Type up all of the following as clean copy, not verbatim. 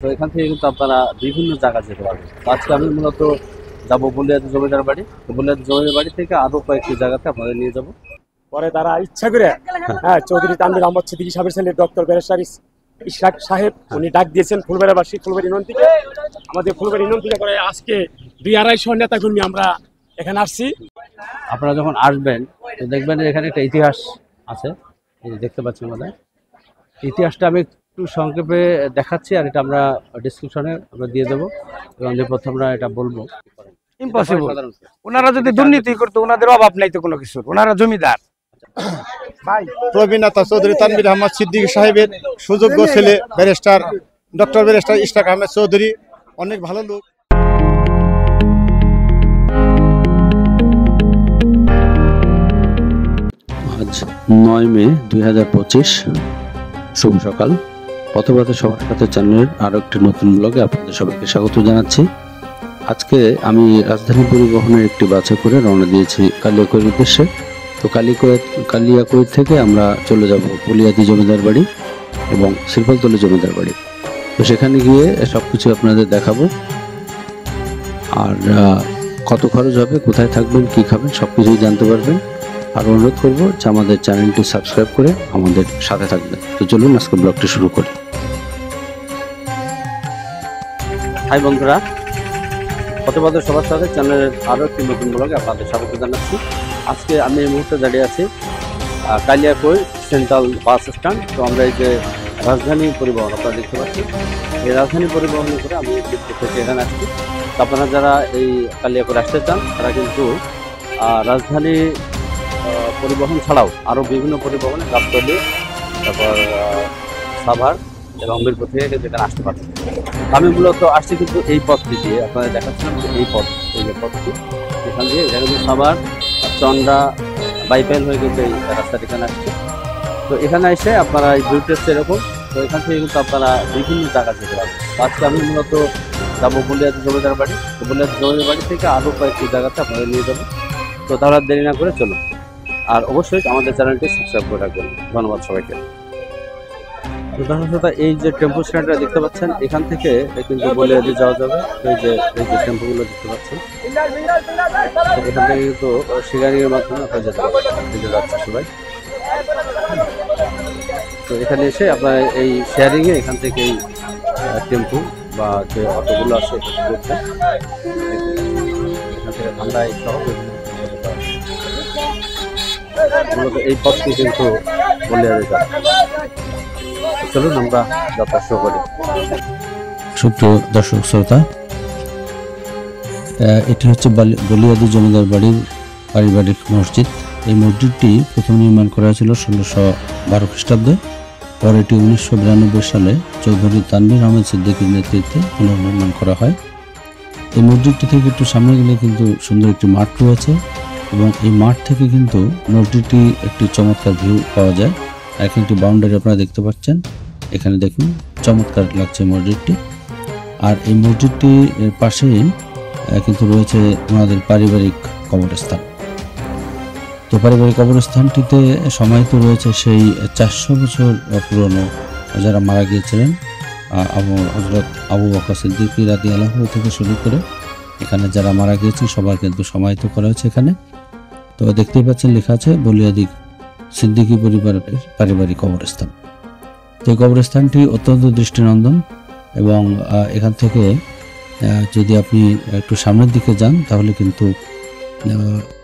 তো এখান থেকে কিন্তু আপনারা বিভিন্ন জায়গা যেতে পারবেন। তো আজকে আমি মূলত যাবো বুলিয়াদি জমিদার বাড়ি। তো বুলিয়াদি জমিদার বাড়ি থেকে আরো কয়েকটি জায়গাতে আপনাদের নিয়ে যাবো। পরে তারা ইচ্ছা করে চৌধুরী তানভীর আহমদ সিদ্দিকী সাহেবের ছেলে ডক্টর ব্যারিস্টার ইশরাক সাহেব উনি ডাক দিয়েছেন ফুলবাড়িবাসী ফুলবাড়ি নন থেকে আমাদের ফুলবাড়ি নন থেকে করে আজকে 200-250 নেতাকর্মী আমরা এখানে আসছি। আপনারা যখন আসবেন তো দেখবেন এখানে একটা ইতিহাস আছে, এই যে দেখতে পাচ্ছেন আমাদের ইতিহাসটা আমি একটু সংক্ষেপে দেখাচ্ছি, আর এটা আমরা ডিসক্রিপশনে আমরা দিয়ে দেবো এবং যে প্রথমরা এটা বলবো। ইম্পসিবল, ওনারা যদি দুর্নীতি করতো ওনাদের অভাব নাই তো কোনো কিছু, ওনারা জমিদার। প্রবীণ চৌধুরী তানভীর আহমদ সিদ্দিকী সাহেবের সুযোগ্য ছেলে barrister doctor barrister Ishraq Ahmed Chowdhury অনেক ভালো লোক। আজ 9 মে 2025, শুভ সকাল। পথপথে সবার সাথে চ্যানেলের আরো একটি নতুন ব্লগে আপনাদের সবাইকে স্বাগত জানাচ্ছি। আজকে আমি রাজধানী পরিবহনের একটি বাসে করে রওনা দিয়েছি কালিয়াকৈর উদ্দেশ্যে। তো কালিয়াকৈর থেকে আমরা চলে যাব বুলিয়াদি জমিদার বাড়ি এবং শিল্পতলী জমিদার বাড়ি। তো সেখানে গিয়ে সবকিছু আপনাদের দেখাবো, আর কত খরচ হবে, কোথায় থাকবেন, কি খাবেন, সবকিছুই জানতে পারবেন। আর অনুরোধ করবো যে আমাদের চ্যানেলটি সাবস্ক্রাইব করে আমাদের সাথে থাকবেন। তো চলুন আজকে ব্লগটি শুরু করি। হাই বন্ধুরা, পথপথে সবার সাথে চ্যানেলের আরও একটি নতুন ব্লগে আপনাদের স্বাগত জানাচ্ছি। আজকে আমি এই মুহূর্তে দাঁড়িয়ে আছি কালিয়াকৈর সেন্ট্রাল বাস স্ট্যান্ড। তো আমরা এই যে রাজধানী পরিবহন আপনারা দেখতে পাচ্ছি, এই রাজধানী পরিবহন করে আমি দিকপুর থেকে এখানে আসছি। তো আপনারা যারা এই কালিয়াকৈর আসতে চান তারা কিন্তু রাজধানী পরিবহন ছাড়াও আরও বিভিন্ন পরিবহনে গাবতলী, তারপর সাভার এবং মিরপুর থেকে যেখানে আসতে পারবেন। আমি মূলত আসছি কিন্তু এই পথটি দিয়ে, আপনাদের দেখাচ্ছিলাম যে এই পথ, এই যে পথটি এখান দিয়ে এটা কিন্তু সাভার চন্ডা বাইপাইল হয়ে কিন্তু এই রাস্তাটি এখানে আসছে। তো এখানে এসে আপনারা এই ভিউ টেস্ট এরকম, তো এখান থেকে কিন্তু আপনারা বিভিন্ন জায়গা যেতে পারবেন। আজকে আমি মূলত যাবো বুলিয়াদি জমিদার বাড়ি। তো বুলিয়াদি জমিদার বাড়ি থেকে আরও কয়েকটি জায়গাতে আপনাদের নিয়ে যাবো। তো তাহলে দেরি না করে চলুন, আর অবশ্যই আমাদের চ্যানেলটি সাবস্ক্রাইব করে রাখবেন। ধন্যবাদ সবাইকে। দর্শক, এই যে টেম্পো স্ট্যান্ডটা দেখতে পাচ্ছেন, এখান থেকে কিন্তু বুলিয়াদি যাওয়া যাবে। এই যে টেম্পোগুলো দেখতে পাচ্ছেন, এখান থেকে কিন্তু শিকারির মাধ্যমে আপনারা যেতে যাচ্ছে সবাই। তো এখানে এসে আপনার এই শেয়ারিংয়ে এখান থেকে এই টেম্পো বা যে অটোগুলো আছে এখান থেকে ঠান্ডায় সহ মূলত এই পথটি কিন্তু বুলিয়াদি যায়। চলুন আমরা যাত্রা শুরু করি। সুপ্রিয় দর্শক শ্রোতা, এটি হচ্ছে বুলিয়াদি জমিদার বাড়ির পারিবারিক মসজিদ। এই মসজিদটি প্রথম নির্মাণ করা হয়েছিল 1612 খ্রিস্টাব্দে। পরে এটি 1992 সালে চৌধুরী তানভীর আহমদ সিদ্দিকীর নেতৃত্বে পুনর্নির্মাণ করা হয়। এই মসজিদটি থেকে একটু সামনে গেলে কিন্তু সুন্দর একটি মাঠ রয়েছে এবং এই মাঠ থেকে কিন্তু মসজিদটি একটি চমৎকার ভিউ পাওয়া যায়। এখন একটি বাউন্ডারি আপনারা দেখতে পাচ্ছেন, এখানে দেখুন চমৎকার লাগছে মসজিদটি। আর এই মসজিদটির পাশেই কিন্তু রয়েছে আমাদের পারিবারিক কবরস্থান। তো পারিবারিক কবরস্থানটিতে সমাহিত রয়েছে সেই 400 বছর পুরনো যারা মারা গিয়েছিলেন হযরত আবু বকর সিদ্দিকী রাদিয়াল্লাহু থেকে শুরু করে এখানে যারা মারা গিয়েছেন সবার কিন্তু সমাহিত করা হয়েছে এখানে। তো দেখতেই পাচ্ছেন লেখা আছে বুলিয়াদি সিদ্দিকী পরিবারের পারিবারিক কবরস্থান। তো এই কবরস্থানটি অত্যন্ত দৃষ্টিনন্দন এবং এখান থেকে যদি আপনি একটু সামনের দিকে যান তাহলে কিন্তু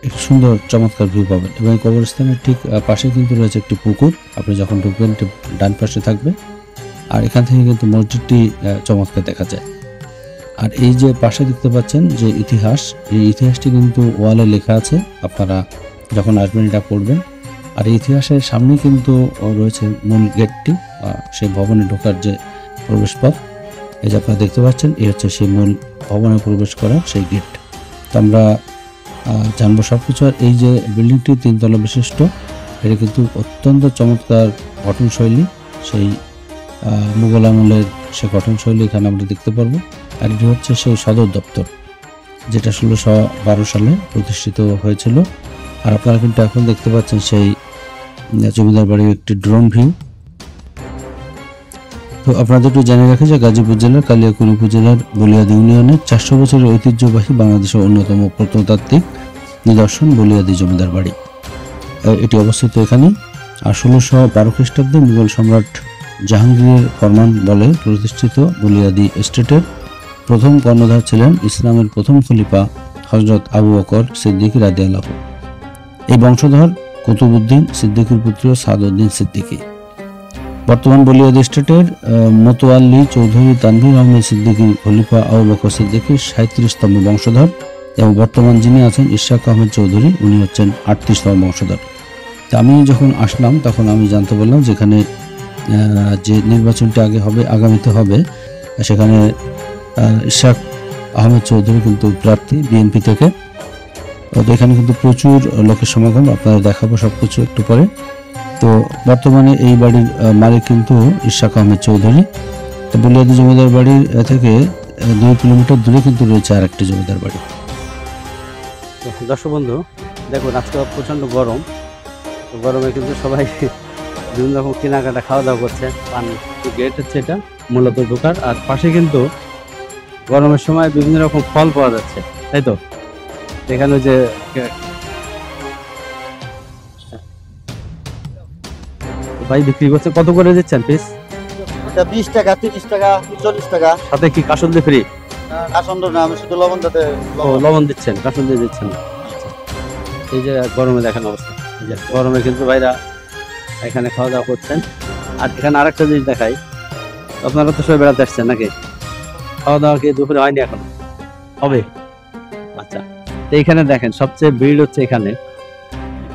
একটু সুন্দর চমৎকার ভিউ পাবেন। এবং এই কবরস্থানের ঠিক পাশে কিন্তু রয়েছে একটি পুকুর, আপনি যখন ঢুকবেন ডান পাশে থাকবে। আর এখান থেকে কিন্তু মসজিদটি চমৎকার দেখা যায়। আর এই যে পাশে দেখতে পাচ্ছেন যে ইতিহাস, এই ইতিহাসটি কিন্তু ওয়ালে লেখা আছে, আপনারা যখন আসবেন এটা পড়বেন। আর এই ইতিহাসের সামনে কিন্তু রয়েছে মূল গেটটি, সেই ভবনে ঢোকার যে প্রবেশ পথ, এই যে আপনারা দেখতে পাচ্ছেন, এই হচ্ছে সেই মূল ভবনে প্রবেশ করার সেই গেট। তো আমরা জানবো সবকিছু। আর এই যে বিল্ডিংটি 3 তলা বিশিষ্ট, এটা কিন্তু অত্যন্ত চমৎকার গঠনশৈলী, সেই মুঘল আমলের সে গঠনশৈলী এখানে আমরা দেখতে পারবো। আর এটি হচ্ছে সেই সদর দপ্তর, যেটা 1612 সালে প্রতিষ্ঠিত হয়েছিল। আর আপনারা কিন্তু এখন দেখতে পাচ্ছেন সেই জমিদার বাড়ির একটি ড্রোন ভিউ। তো আপনাদের একটু জানিয়ে রাখি যে গাজীপুর জেলার কালিয়াকৈর উপজেলার বলিয়াদি ইউনিয়নের 400 বছরের ঐতিহ্যবাহী বাংলাদেশের অন্যতম প্রত্নতাত্ত্বিক নিদর্শন বলিয়াদি জমিদার বাড়ি এটি অবস্থিত এখানে। আর 1612 খ্রিস্টাব্দে মুঘল সম্রাট জাহাঙ্গীরের ফরমান বলে প্রতিষ্ঠিত বলিয়াদি এস্টেটের প্রথম কর্ণধার ছিলেন ইসলামের প্রথম খলিফা হযরত আবু বকর সিদ্দিকী রাদিয়াল্লাহু। এই বংশধর কুতুবউদ্দিন সিদ্দিকীর পুত্র সাদউদ্দিন সিদ্দিকী। বর্তমান বলিয়াদি স্টেটের মোতোয়াল্লি চৌধুরী তানভীর আহমেদ সিদ্দিকী খলিফা আবু বকর সিদ্দিকীর 37তম বংশধর এবং বর্তমান যিনি আছেন ইশাক আহমেদ চৌধুরী, উনি হচ্ছেন 38তম বংশধর। তা আমি যখন আসলাম তখন আমি জানতে পারলাম যেখানে যে নির্বাচনটি আগামীতে হবে সেখানে ইশাক আহমেদ চৌধুরী কিন্তু প্রার্থী বিএনপি থেকে। তো এখানে কিন্তু প্রচুর লোকের সমাগম, আপনারা দেখাবো সবকিছু একটু পরে। তো বর্তমানে এই বাড়ির মালিক কিন্তু ইশাক আহমেদ চৌধুরী। তো বলিয়াদি জমিদার বাড়ির থেকে 2 কিলোমিটার দূরে কিন্তু রয়েছে আরেকটি জমিদার বাড়ি। দর্শক বন্ধু দেখুন, আজকে প্রচণ্ড গরম। তো গরমে কিন্তু সবাই বিভিন্ন রকম কেনাকাটা খাওয়া দাওয়া করছে। পান গেট হচ্ছে এটা মূলত ঢোকার, আর পাশে কিন্তু গরমের সময় বিভিন্ন রকম ফল পাওয়া যাচ্ছে, তাই তো? এখানে যে ভাই বিক্রি করছে, কত করে দিচ্ছেন পিস? 20 টাকা, 30 টাকা, 40 টাকা। সাথে কি কাসুন দিয়ে ফ্রি? কাসন্দ না, আমি শুধু লবণ দিতে। লবণ দিচ্ছেন, কাসুন দিয়ে দিচ্ছেন। এই যে গরমে দেখেন অবস্থা, এই যে গরমে কিন্তু ভাইরা এখানে খাওয়া দাওয়া করছেন। আর এখানে আরেকটা জিনিস দেখাই, আপনারা তো সবাই বেড়াতে আসছেন নাকি? খাওয়া দাওয়া কি দুপুরে হয়নি এখন? হবে? আচ্ছা, তো এইখানে দেখেন সবচেয়ে ভিড় হচ্ছে এখানে,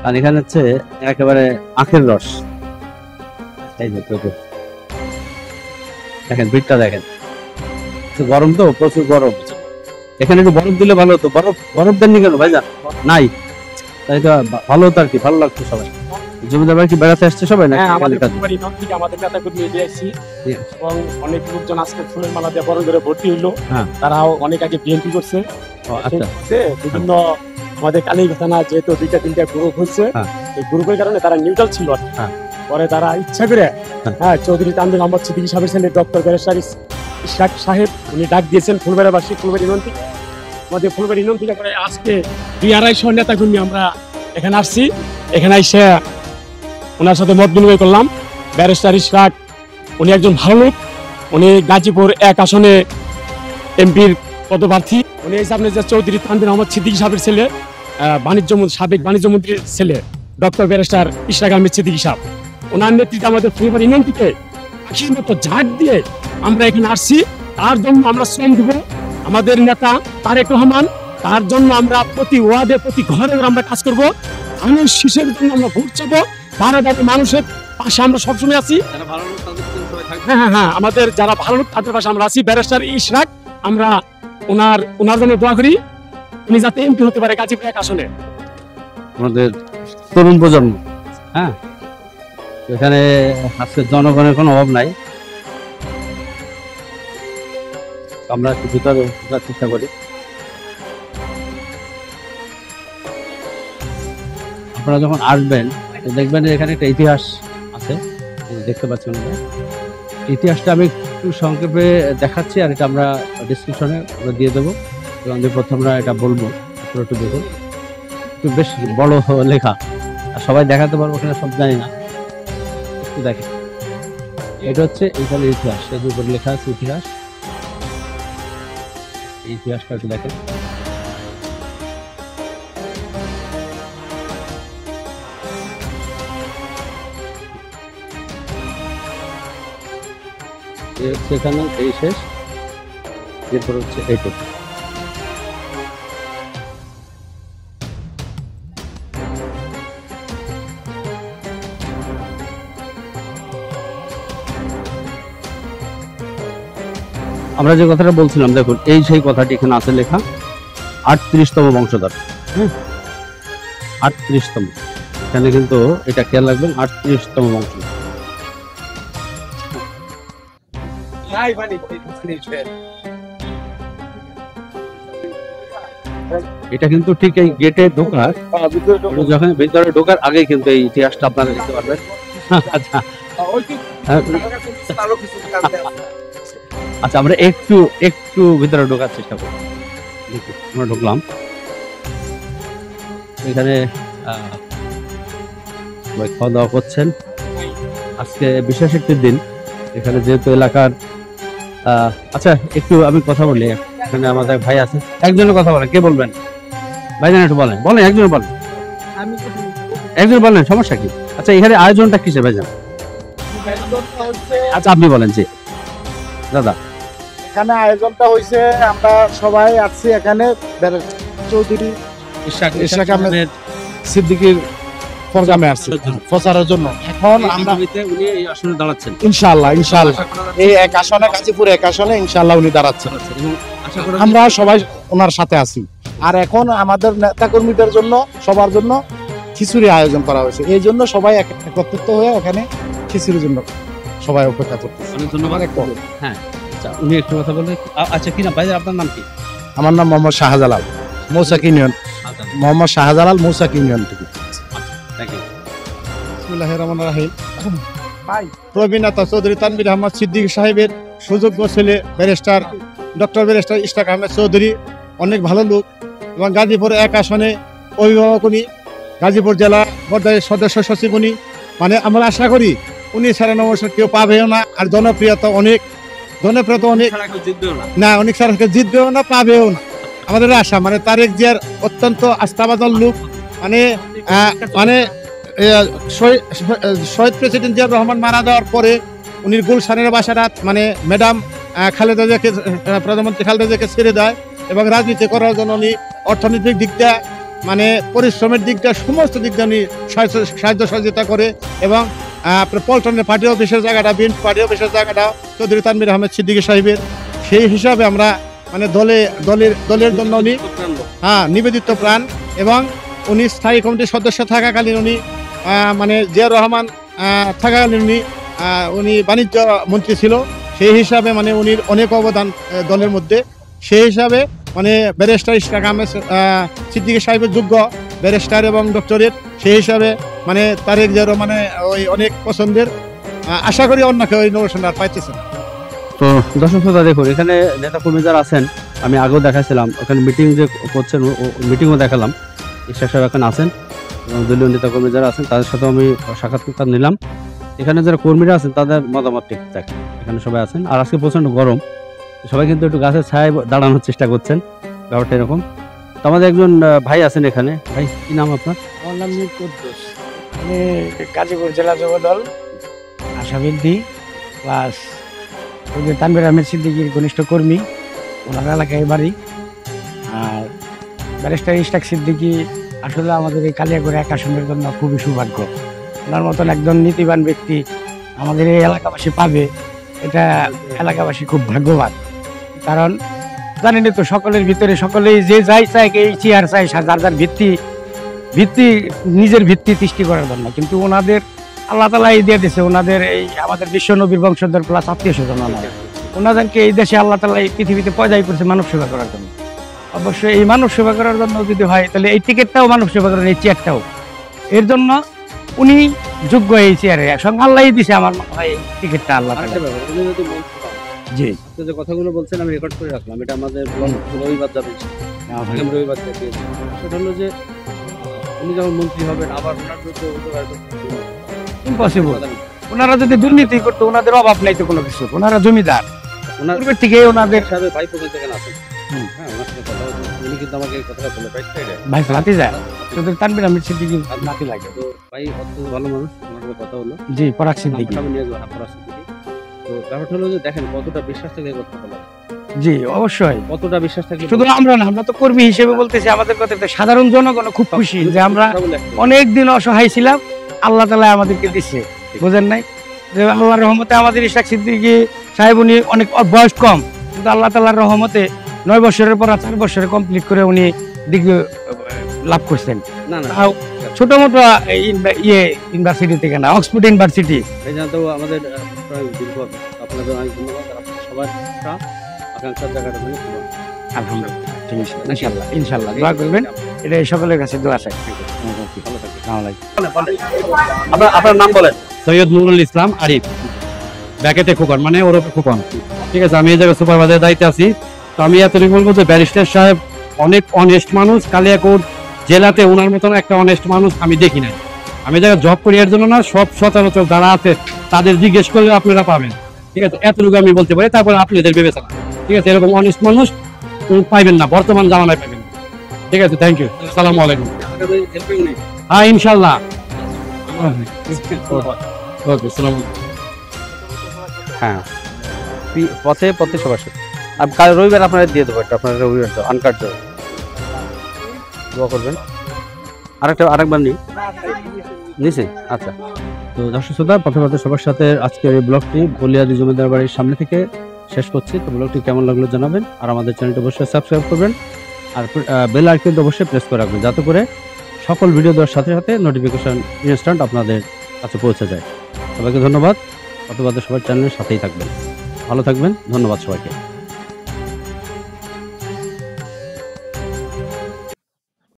আর এখানে হচ্ছে একেবারে আখের রস। এই যে দেখেন ভিড়টা দেখেন, গরম তো প্রচুর গরম। এখানে একটু বরফ দিলে ভালো হতো। বরফ দেননি কেন ভাইজান? নাই, তাই তো ভালো হতো আর কি, ভালো লাগতো সবাই। জমিদার বাড়ি কি বেড়াতে আসছে সবাই না? আমাদের নেতাকর্মী দিয়ে আসছি এবং অনেক লোকজন আজকে ফুলের মালা দিয়ে বরণ করে ভর্তি হইলো। তারাও অনেক আগে বিএনপি করছে। বিভিন্ন আমাদের কালীগঞ্জ থানা যেহেতু 2-3টা গ্রুপ হচ্ছে, এই গ্রুপের কারণে তারা নিউট্রাল ছিল। পরে তারা ইচ্ছা করে চৌধুরী তানভীর আহমেদ সিদ্দিকী সাহেবের ছেলে ডক্টর ব্যারিস্টার ইশরাক সাহেব, উনি ডাক দিয়েছেন ফুলবাড়িবাসী, ফুলবাড়ি ইউনিয়ন থেকে। আমাদের ফুলবাড়ি ইউনিয়ন থেকে করে আজকে 200-250 নেতাকর্মী আমরা এখানে আসছি। এখানে এসে ওনার সাথে মত বিনিময় করলাম। ব্যারিস্টার ইশরাক উনি একজন ভালো লোক, উনি গাজীপুর 1 আসনে এমপির পদপ্রার্থী। উনি আপনার যে চৌধুরী তানভীর আহমেদ সিদ্দিকী সাহেবের ছেলে, সাবেক বাণিজ্য মন্ত্রীর ছেলে ডক্টর ব্যারিস্টার ইশরাক আহমেদ সিদ্দিকী সাহেব। ওনার নেতৃত্বে আমাদের ফুলবাড়ি ইউনিয়ন থেকে আখির মতো ঝাঁক দিয়ে আমরা এখানে আসছি। তার জন্য আমরা শ্রম দেব। আমাদের নেতা তারেক রহমান, তার জন্য আমরা প্রতি ওয়ার্ডে প্রতি ঘরে আমরা কাজ করব। ধানের শীষের জন্য আমরা ভোট চাবো। ভাড়াদারি মানুষের পাশে আমরা সবসময় আছি। হ্যাঁ, আমাদের যারা ভালো লোক তাদের পাশে আমরা আছি। ব্যারিস্টার ইশরাক, আমরা ওনার জন্য দোয়া করি, উনি যাতে এমপি হতে পারে গাজীপুর 1 আসনে। আমাদের তরুণ প্রজন্ম, হ্যাঁ, এখানে আজকে জনগণের কোনো অভাব নাই। আমরা একটু ভিতরে ঢোকার চেষ্টা করি। আপনারা যখন আসবেন দেখবেন এখানে একটা ইতিহাস আছে, দেখতে পাচ্ছেন। ইতিহাসটা আমি একটু সংক্ষেপে দেখাচ্ছি, আর এটা আমরা ডিসক্রিপশনে দিয়ে দেবো এবং প্রথমে আমরা এটা বলবো, একটু দেখুন। একটু বেশ বড় লেখা, আর সবাই দেখাতে পারবো কিনা সব জানি না, একটু দেখেন। এটা হচ্ছে এইখানে ইতিহাস, এর উপরে লেখা আছে ইতিহাস। ইতিহাসটা একটু দেখেন। সেখানে এই শেষ, এরপর হচ্ছে এইটুকু। আমরা যে কথাটা বলছিলাম, দেখুন এই সেই কথাটি এখানে আছে লেখা, 38তম বংশধর। হ্যাঁ, 38তম, এখানে কিন্তু এটা খেয়াল রাখবেন, 38তম বংশধর। এটা কিন্তু ঠিক এই গেটে ঢোকার, যখন ভিতরে ঢোকার আগে কিন্তু এই ইতিহাসটা আপনারা দেখতে পারবেন। আচ্ছা, আচ্ছা, আমরা একটু একটু ভিতরে ঢোকার চেষ্টা করি। দেখি, আমরা ঢুকলাম এখানে। সবাই খাওয়া দাওয়া করছেন। আজকে বিশেষ একটি দিন এখানে, যেহেতু এলাকার আচ্ছা একটু আমি কথা বলি। এখানে আমাদের ভাই আছে, একজনের কথা বলেন। কে বলবেন? ভাইজান একটু বলেন, একজন বলেন, একজন বলেন, সমস্যা কি? আচ্ছা, এখানে আয়োজনটা কিসের ভাইজান? আচ্ছা আপনি বলেন। জি দাদা, এখানে আয়োজনটা হয়েছে, আমরা সবাই আসছি এখানে চৌধুরী ইশরাক আহমেদ সিদ্দিকীর প্রোগ্রামে আসছি প্রচারের জন্য। এখন আমরা উনি এই আসনে দাঁড়াচ্ছেন ইনশাআল্লাহ এই এক আসনে, গাজীপুর এক আসনে ইনশাআল্লাহ উনি দাঁড়াচ্ছেন। এবং আশা করি আমরা সবাই ওনার সাথে আছি। আর এখন আমাদের নেতা কর্মীদের জন্য, সবার জন্য খিচুড়ি আয়োজন করা হয়েছে। এই জন্য সবাই একত্রিত হয়ে এখানে খিচুড়ির জন্য সবাই অপেক্ষা করতেছে। অনেক ধন্যবাদ। হ্যাঁ, আচ্ছা উনি একটু কথা বলে। আচ্ছা, কি নাম ভাই? আপনার নাম কি? আমার নাম মোহাম্মদ শাহজালাল, মৌসাক ইউনিয়ন। মোহাম্মদ শাহজালাল, মৌসাক ইউনিয়ন থেকে। Thank you. বিসমিল্লাহির রহমানির রহিম। প্রবীণতা চৌধুরী তানভীর আহমদ সিদ্দিকী সাহেবের সুযোগ্য ছেলে ডক্টর ব্যারিস্টার ইশরাক আহমেদ চৌধুরী অনেক ভালো লোক এবং গাজীপুর এক আসনে অভিভাবক উনি, গাজীপুর জেলা পর্যায়ের সদস্য সচিব উনি। মানে আমরা আশা করি উনি ছাড়া নববর্ষে কেউ পাবেও না। আর জনপ্রিয়তা অনেক না, অনেক ছাড়া জিতবেও না, পাবেও না। আমাদের আশা মানে তারেক জিয়ার অত্যন্ত আস্থাভাজন লোক। মানে শহীদ প্রেসিডেন্ট জিয়াউর রহমান মারা যাওয়ার পরে উনি গুলশানের বাসাটা মানে ম্যাডাম খালেদা জিয়াকে, প্রধানমন্ত্রী খালেদা জিয়াকে ছেড়ে দেয় এবং রাজনীতি করার জন্য উনি অর্থনৈতিক দিকটা, মানে পরিশ্রমের দিকটা, সমস্ত দিকটা উনি সাহায্য সহযোগিতা করে। এবং পল্টনের পার্টি অফিসের জায়গাটা, বিএনপি পার্টি অফিসের জায়গাটা চৌধুরী তানভীর আহমেদ সিদ্দিকী সাহেবের। সেই হিসাবে আমরা মানে দলের জন্য উনি নিবেদিত প্রাণ। এবং উনি স্থায়ী কমিটির সদস্য থাকাকালীন উনি মানে জিয়াউর রহমান থাকাকালীন উনি বাণিজ্য মন্ত্রী ছিল। সেই হিসাবে মানে উনির অনেক অবদান দলের মধ্যে। সেই হিসাবে মানে ব্যারিস্টার ইশরাক আহমেদ সিদ্দিকী সাহেবের যোগ্য ব্যারিস্টার এবং ডক্টরেট। সেই হিসাবে মানে তারেক জিয়ার মানে ওই অনেক পছন্দের। আশা করি অন্য কেউ ওই নবসন আর পাইতেছেন। তো দর্শক শ্রোতা দেখুন, এখানে নেতা কর্মী যারা আছেন, আমি আগেও দেখাচ্ছিলাম ওখানে মিটিং যে করছেন, মিটিংও দেখালাম। ইশরাক সাহেব এখানে আছেন এবং দলীয় নেতা কর্মী যারা আছেন তাদের সাথে আমি সাক্ষাৎকার নিলাম। এখানে যারা কর্মীরা আছেন তাদের মতামত ঠিক থাকে। এখানে সবাই আছেন। আর আজকে প্রচণ্ড গরম, সবাই কিন্তু একটু গাছের ছায়ায় দাঁড়ানোর চেষ্টা করছেন, ব্যাপারটা এরকম। তো আমাদের একজন ভাই আছেন এখানে। ভাই, কি নাম আপনার? আমার নাম মীর কুদ্দুস। আমি গাজীপুর জেলা যুবদল আশাবৃদ্ধি প্লাস তানভীর আহমেদ সিদ্দিকীর ঘনিষ্ঠ কর্মী। ওনার এলাকায় বাড়ি। আর ব্যারিস্টার ইশরাক সিদ্দিকী আসলে আমাদের এই কালিয়াকৈর এক আসনের জন্য খুবই সৌভাগ্য। ওনার মতন একজন নীতিবান ব্যক্তি আমাদের এই এলাকাবাসী পাবে, এটা এলাকাবাসী খুব ভাগ্যবান। কারণ জানেনই তো, সকলের ভিতরে সকলেই যে যাই চায়, এই চেয়ার চাই যার যার ভিত্তি নিজের ভিত্তি সৃষ্টি করার জন্য। কিন্তু ওনাদের আল্লাহ তাআলা এই দিয়ে দিয়েছে, ওনাদের এই আমাদের বিশ্ব নবীর বংশধর প্লাস আত্মীয় স্বজন ওনাদেরকে এই দেশে আল্লাহ তাআলা এই পৃথিবীতে পয়দাই করছে মানব সেবা করার জন্য। অবশ্যই এই মানব সেবা করার জন্য যদি হয় তাহলে এই টিকিটটাও মানব সেবা করার, এই চেয়ারটাও এর জন্য উনি যোগ্য। এই চেয়ারে সঙ্গে আল্লাহই দিছে আমার মনে হয় টিকিটটা আল্লাহ তাআলা। জি, যে কথাগুলো বলছেন আমি রেকর্ড করে রাখলাম। এটা আমাদের রবিবার যাবে, রবিবার যাবে। সেটা হলো যে উনি যখন মন্ত্রী হবেন আবার ওনার ইম্পসিবল। ওনারা যদি দুর্নীতি করতো, ওনাদের অভাব নাই তো কোনো কিছু। ওনারা জমিদার, ওনার থেকে ওনাদের ভাই প্রকল্প থেকে আছেন। হ্যাঁ, ওনার সাথে কথা হয়েছে। উনি কিন্তু আমাকে এই কথাটা বলে ভাই ফেলাতে যায়। চৌধুরী তানভীর আহমেদ সিদ্দিকী নাতি লাগে। তো ভাই অত্যন্ত ভালো মানুষ, ওনার সাথে কথা হলো। জি, পরাগ সিদ্দিকী। তো ব্যাপারটা হলো যে দেখেন কতটা বিশ্বাস থেকে কথা বলা। জি, অবশ্যই কতটা বিশ্বাস থাকলে শুধু আমরা না, আমরা তো কর্মী হিসেবে বলতেছি, আমাদের কথা সাধারণ জনগণ খুব খুশি যে আমরা অনেক দিন অসহায় ছিলাম, আল্লাহ তাআলা আমাদেরকে দিচ্ছে। বুঝেন নাই যে আল্লাহর রহমতে আমাদের ইশরাক সিদ্দিকী সাহেব উনি অনেক বয়স কম, কিন্তু আল্লাহ তাআলার রহমতে 9 বছরের পর 4 বছরে কমপ্লিট করে উনি ডিগ্রি লাভ করছেন। না না, ছোট মোটো ইউনিভার্সিটি থেকে না, অক্সফোর্ড ইউনিভার্সিটি। এই জানতো আমাদের আপনাদের অনেক ধন্যবাদ। সবার আকাঙ্ক্ষার জায়গাটা মানে আলহামদুলিল্লাহ, ইনশাআল্লাহ ইনশাআল্লাহ দোয়া করবেন। এটা সকলের কাছে দোয়া চাই। আপনার নাম বলেন? সৈয়দ নুরুল ইসলাম আরিফ। ব্যাকেটে খোকন মানে ওরফে খোকন, ঠিক আছে। আমি এই জায়গায় সুপারভাইজারের দায়িত্বে আছি। তো আমি এতটুকু বলবো যে ব্যারিস্টার সাহেব অনেক অনেস্ট মানুষ, কালিয়াকৈর জেলাতে ওনার মতন একটা অনেস্ট মানুষ আমি দেখি নাই। আমি জায়গায় জব করি এর জন্য না, সব সচরাচর যারা আছে তাদের জিজ্ঞেস করলে আপনারা পাবেন, ঠিক আছে। এতটুকু আমি বলতে পারি, তারপরে আপনাদের বিবেচনা, ঠিক আছে। এরকম অনেস্ট মানুষ পাইবেন না, বর্তমান জামানায় পাইবেন না, ঠিক আছে। থ্যাংক ইউ, আসসালামু আলাইকুম। হ্যাঁ ইনশাল্লাহ, ওকে, আসসালামু আলাইকুম। হ্যাঁ, পথে পথে সবার সাথে আমি কাল রবিবার আপনারা দিয়ে দেবো, একটা আপনার রবিবার আনকাট দেবো, দোয়া করবেন। আরেকবার নিচে, আচ্ছা। তো দর্শক শ্রোতা, পথে পথে সবার সাথে আজকের এই ব্লগটি বলিয়াদি জমিদার বাড়ির সামনে থেকে শেষ করছি। তো ব্লগটি কেমন লাগলো জানাবেন, আর আমাদের চ্যানেলটি অবশ্যই সাবস্ক্রাইব করবেন, আর বেল আইকনটি অবশ্যই প্রেস করে রাখবেন, যাতে করে সকল ভিডিও দেওয়ার সাথে সাথে নোটিফিকেশন ইনস্ট্যান্ট আপনাদের কাছে পৌঁছে যায়। সবাইকে ধন্যবাদ। পথে পথে সবার চ্যানেলের সাথেই থাকবেন, ভালো থাকবেন, ধন্যবাদ সবাইকে।